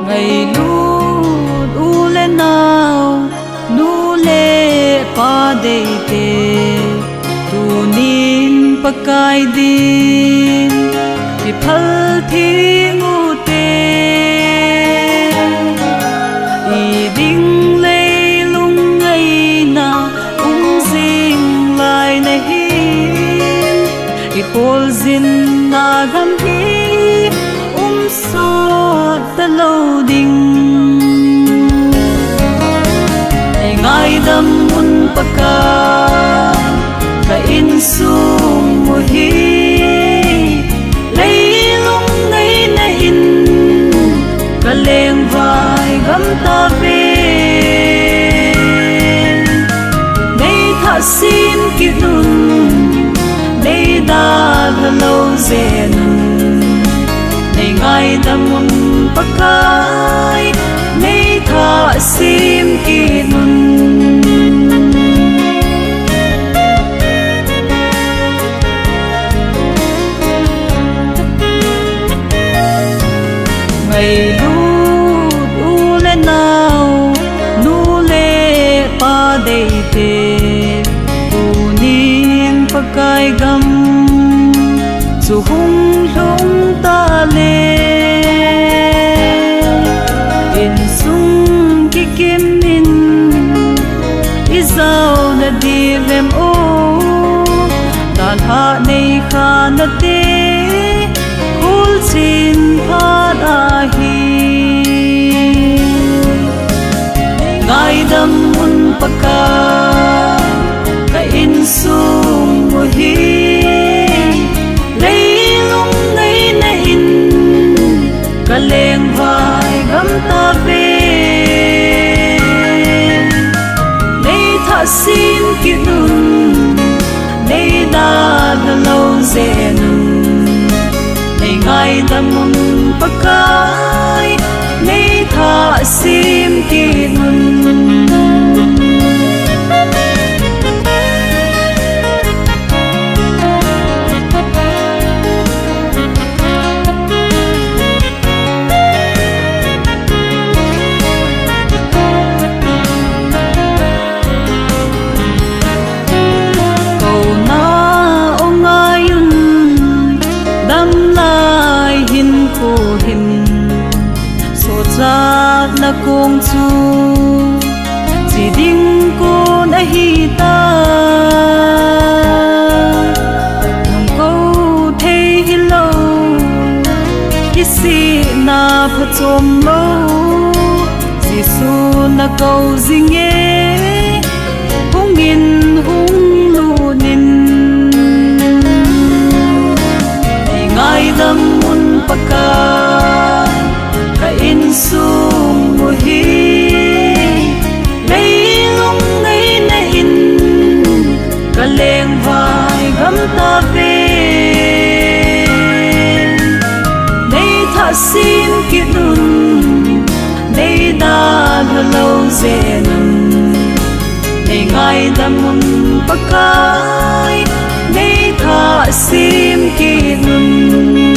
ngày lút u lên nào nu lệ pa de te tu nin pakai din pi phal thi ngu te i ding lei lung ngai na jing lai na hi i hol zin na gam hi so ta lâu ding ngai dam mun paka ka in sum mo hi lei lung nei na in ka leng vai gam ta ve nei tha sim ki nun nei da ta lâu zen ngai dam mun pakai nei tha sim ki nun ngày lút u lên nào nu lệ pa dei te tu nin pakai gam chu hung lung ta le in sung ki kim min izau na di vem o dan ha nei kha na te kul chin pha da hi ngai dam mun paka ka in sung mo hi ka leng vai gam ta ve nei tha sim ki nun nei da da lâu zen nei ngai dam mun pakai nei tha sim ki nun na kong chu chỉ ding ko na hi ta nong ko thei hi lo ki si na pha chom lo si su na ko jing ye hung in hung lu nin ngai dam mun paka ka in sum mo hi lei lung nei na in ka leng vai gam ta ve nei tha sim ki nun nei da tha lâu zen nei ngai dam mun pakai nei tha sim ki nun